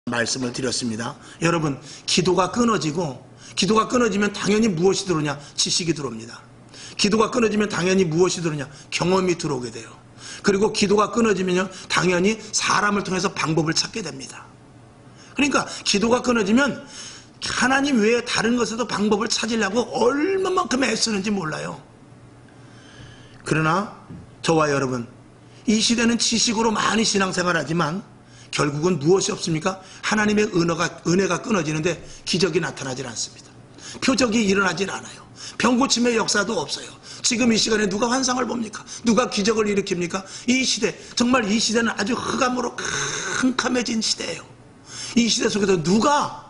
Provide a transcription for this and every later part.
말씀을 드렸습니다. 여러분, 기도가 끊어지면 당연히 무엇이 들어오냐? 지식이 들어옵니다. 기도가 끊어지면 당연히 무엇이 들어오냐? 경험이 들어오게 돼요. 그리고 기도가 끊어지면요, 당연히 사람을 통해서 방법을 찾게 됩니다. 그러니까 기도가 끊어지면 하나님 외에 다른 것에도 방법을 찾으려고 얼마만큼 애쓰는지 몰라요. 그러나 저와 여러분, 이 시대는 지식으로 많이 신앙생활하지만 결국은 무엇이 없습니까? 하나님의 은혜가 끊어지는데 기적이 나타나질 않습니다. 표적이 일어나질 않아요. 병고침의 역사도 없어요. 지금 이 시간에 누가 환상을 봅니까? 누가 기적을 일으킵니까? 이 시대, 정말 이 시대는 아주 흑암으로 캄캄해진 시대예요. 이 시대 속에서 누가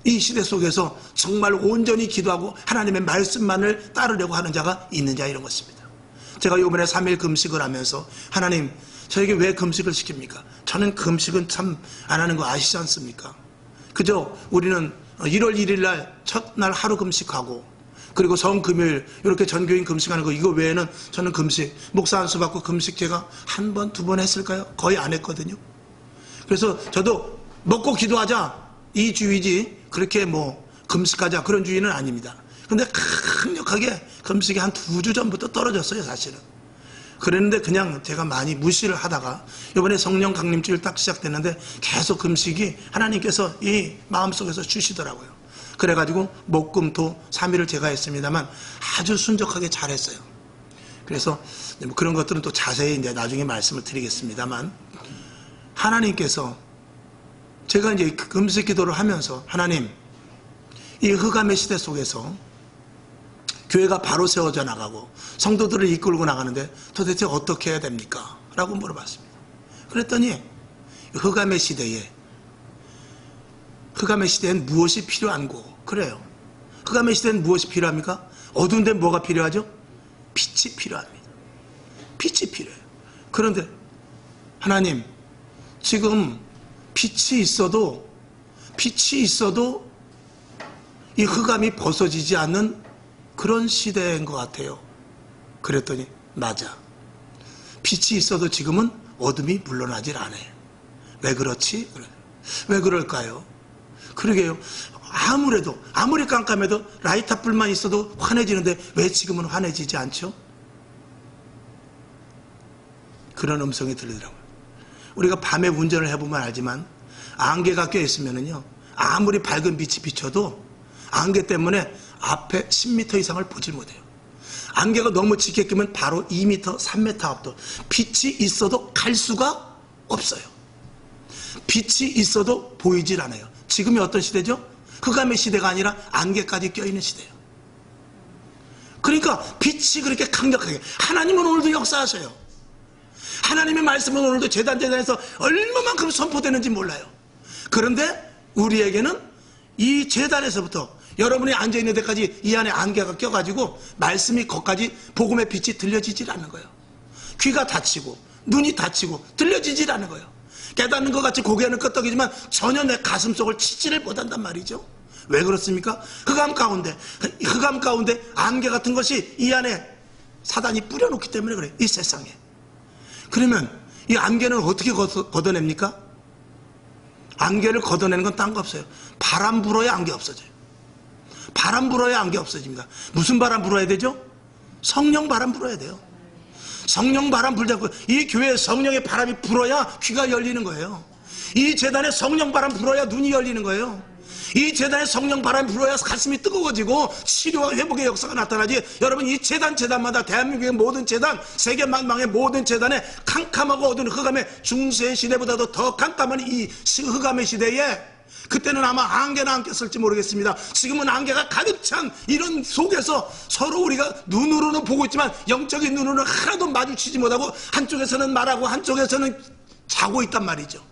이 시대 속에서 정말 온전히 기도하고 하나님의 말씀만을 따르려고 하는 자가 있느냐, 이런 것입니다. 제가 이번에 3일 금식을 하면서 하나님, 저에게 왜 금식을 시킵니까? 저는 금식은 참 안 하는 거 아시지 않습니까? 그저 우리는 1월 1일 날 첫날 하루 금식하고, 그리고 성금요일 이렇게 전교인 금식하는 거, 이거 외에는 저는 금식, 목사 안수 받고 금식 제가 한 번, 두 번 했을까요? 거의 안 했거든요. 그래서 저도 먹고 기도하자 이 주의지, 그렇게 뭐 금식하자 그런 주의는 아닙니다. 근데 강력하게 금식이 한 2주 전부터 떨어졌어요, 사실은. 그랬는데 그냥 제가 많이 무시를 하다가 이번에 성령 강림주일 딱 시작됐는데 계속 금식이 하나님께서 이 마음속에서 주시더라고요. 그래가지고 목금토 3일을 제가 했습니다만 아주 순적하게 잘했어요. 그래서 뭐 그런 것들은 또 자세히 이제 나중에 말씀을 드리겠습니다만, 하나님께서 제가 이제 금식 기도를 하면서, 하나님, 이 흑암의 시대 속에서 교회가 바로 세워져 나가고 성도들을 이끌고 나가는데 도대체 어떻게 해야 됩니까? 라고 물어봤습니다. 그랬더니 흑암의 시대엔 무엇이 필요한고? 그래요. 흑암의 시대엔 무엇이 필요합니까? 어두운 데는 뭐가 필요하죠? 빛이 필요합니다. 빛이 필요해요. 그런데 하나님, 지금 빛이 있어도 이 흑암이 벗어지지 않는 그런 시대인 것 같아요. 그랬더니 맞아. 빛이 있어도 지금은 어둠이 물러나질 않아요. 왜 그렇지? 왜 그럴까요? 그러게요. 아무리 깜깜해도 라이터 불만 있어도 환해지는데 왜 지금은 환해지지 않죠? 그런 음성이 들리더라고요. 우리가 밤에 운전을 해보면 알지만 안개가 껴있으면은요, 아무리 밝은 빛이 비춰도 안개 때문에 앞에 10m 이상을 보질 못해요. 안개가 너무 짙게 끼면 바로 2m, 3m 앞도 빛이 있어도 갈 수가 없어요. 빛이 있어도 보이질 않아요. 지금이 어떤 시대죠? 흑암의 시대가 아니라 안개까지 껴있는 시대예요. 그러니까 빛이 그렇게 강력하게, 하나님은 오늘도 역사하셔요. 하나님의 말씀은 오늘도 재단에서 얼마만큼 선포되는지 몰라요. 그런데 우리에게는 이 재단에서부터 여러분이 앉아있는 데까지 이 안에 안개가 껴가지고 말씀이 거기까지 복음의 빛이 들려지질 않는 거예요. 귀가 닫히고 눈이 닫히고 들려지질 않는 거예요. 깨닫는 것 같이 고개는 끄덕이지만 전혀 내 가슴 속을 치지를 못한단 말이죠. 왜 그렇습니까? 흑암 가운데 안개 같은 것이 이 안에 사단이 뿌려놓기 때문에 그래요. 이 세상에. 그러면 이 안개는 어떻게 걷어냅니까? 안개를 걷어내는 건 딴 거 없어요. 바람 불어야 안개 없어져요. 바람 불어야 안개 없어집니다. 무슨 바람 불어야 되죠? 성령 바람 불어야 돼요. 성령 바람 불자고, 이 교회에 성령의 바람이 불어야 귀가 열리는 거예요. 이 재단에 성령 바람 불어야 눈이 열리는 거예요. 이 재단에 성령 바람이 불어야 가슴이 뜨거워지고 치료와 회복의 역사가 나타나지. 여러분, 이 재단마다 대한민국의 모든 재단, 세계 만방의 모든 재단에 캄캄하고 어두운 흑암의 중세 시대보다도 더 캄캄한 이 흑암의 시대에, 그때는 아마 안개나 안 꼈을지 모르겠습니다. 지금은 안개가 가득 찬 이런 속에서 서로 우리가 눈으로는 보고 있지만 영적인 눈으로는 하나도 마주치지 못하고 한쪽에서는 말하고 한쪽에서는 자고 있단 말이죠.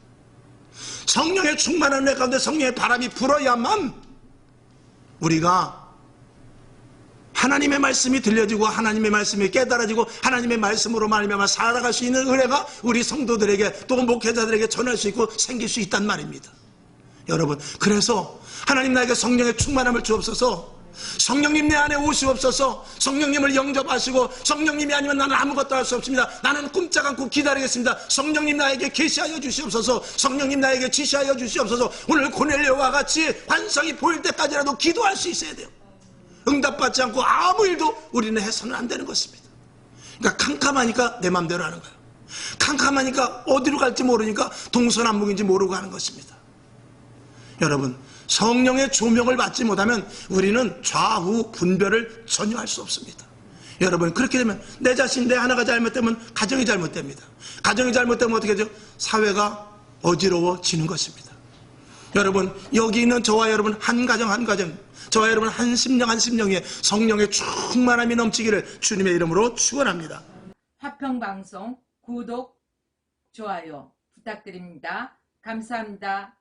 성령의 충만한 내 가운데 성령의 바람이 불어야만 우리가 하나님의 말씀이 들려지고 하나님의 말씀이 깨달아지고 하나님의 말씀으로 말미암아 살아갈 수 있는 은혜가 우리 성도들에게 또 목회자들에게 전할 수 있고 생길 수 있단 말입니다. 여러분, 그래서 하나님 나에게 성령의 충만함을 주옵소서. 성령님 내 안에 오시옵소서. 성령님을 영접하시고 성령님이 아니면 나는 아무것도 할 수 없습니다. 나는 꼼짝 않고 기다리겠습니다. 성령님 나에게 계시하여 주시옵소서. 성령님 나에게 지시하여 주시옵소서. 오늘 고넬료와 같이 환상이 보일 때까지라도 기도할 수 있어야 돼요. 응답받지 않고 아무 일도 우리는 해서는 안 되는 것입니다. 그러니까 캄캄하니까 내 맘대로 하는 거예요. 캄캄하니까 어디로 갈지 모르니까 동서남북인지 모르고 하는 것입니다. 여러분, 성령의 조명을 받지 못하면 우리는 좌우 분별을 전혀 할 수 없습니다. 여러분, 그렇게 되면 내 자신, 내 하나가 잘못되면 가정이 잘못됩니다. 가정이 잘못되면 어떻게 되죠? 사회가 어지러워지는 것입니다. 여러분, 여기 있는 저와 여러분 한 가정 한 가정, 저와 여러분 한 심령 한 심령에 성령의 충만함이 넘치기를 주님의 이름으로 축원합니다. 화평방송 구독, 좋아요 부탁드립니다. 감사합니다.